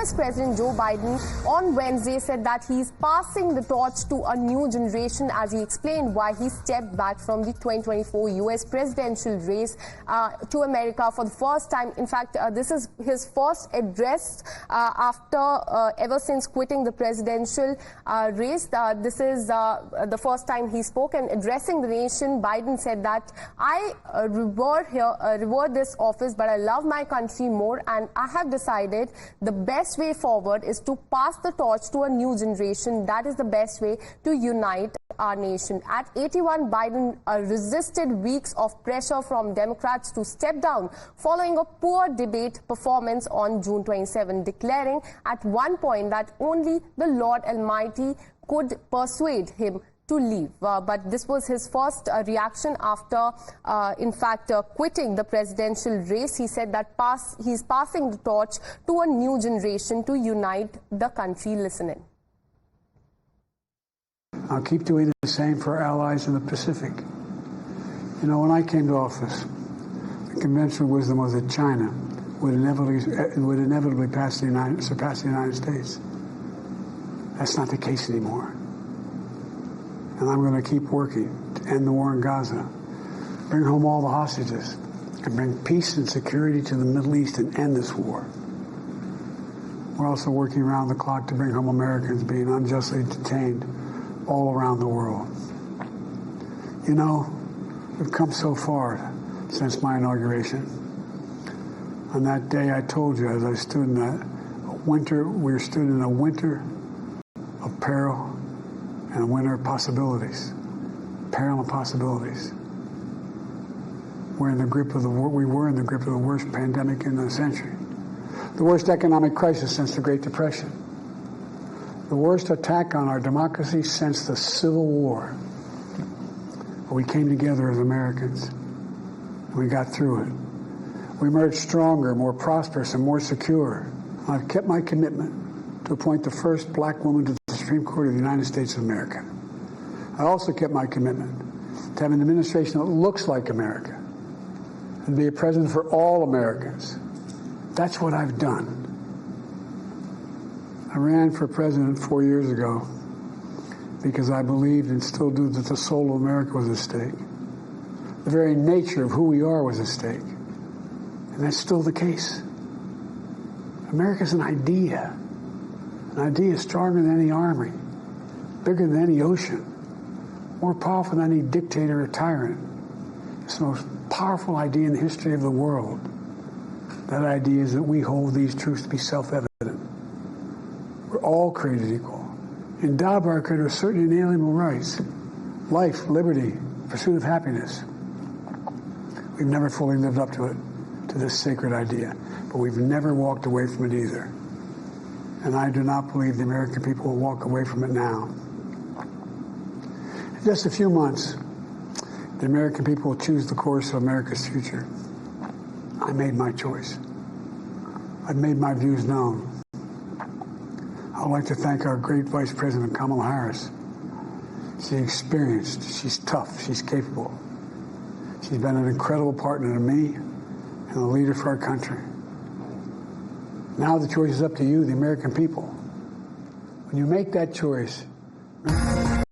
US President Joe Biden on Wednesday said that he's passing the torch to a new generation as he explained why he stepped back from the 2024 US presidential race to America for the first time. In fact, this is his first address ever since quitting the presidential race. This is the first time he spoke, and addressing the nation, Biden said that I reward this office, but I love my country more, and I have decided the best way forward is to pass the torch to a new generation. That is the best way to unite our nation. At 81, Biden resisted weeks of pressure from Democrats to step down following a poor debate performance on June 27, declaring at one point that only the Lord Almighty could persuade him to leave. But this was his first reaction after, quitting the presidential race. He said that he's passing the torch to a new generation to unite the country. Listen in. I'll keep doing the same for our allies in the Pacific. You know, when I came to office, the conventional wisdom was that China would inevitably surpass the United States. That's not the case anymore. And I'm going to keep working to end the war in Gaza, bring home all the hostages, and bring peace and security to the Middle East and end this war. We're also working around the clock to bring home Americans being unjustly detained all around the world. You know, we've come so far since my inauguration. On that day, I told you, as I stood in we stood in a winter of peril and a winter of possibilities. Peril and possibilities. We were in the grip of the worst pandemic in the century. The worst economic crisis since the Great Depression. The worst attack on our democracy since the Civil War. But we came together as Americans. And we got through it. We emerged stronger, more prosperous, and more secure. I've kept my commitment to appoint the first black woman to the Supreme Court of the United States of America. I also kept my commitment to have an administration that looks like America and be a president for all Americans. That's what I've done. I ran for president 4 years ago because I believed and still do that the soul of America was at stake. The very nature of who we are was at stake. And that's still the case. America's an idea. An idea stronger than any army, bigger than any ocean, more powerful than any dictator or tyrant. It's the most powerful idea in the history of the world. That idea is that we hold these truths to be self-evident. We're all created equal, endowed by our Creator with certain inalienable rights: life, liberty, pursuit of happiness. We've never fully lived up to it, to this sacred idea, but we've never walked away from it either. And I do not believe the American people will walk away from it now. In just a few months, the American people will choose the course of America's future. I made my choice. I've made my views known. I'd like to thank our great Vice President Kamala Harris. She's experienced, she's tough, she's capable. She's been an incredible partner to me and a leader for our country. Now the choice is up to you, the American people. When you make that choice,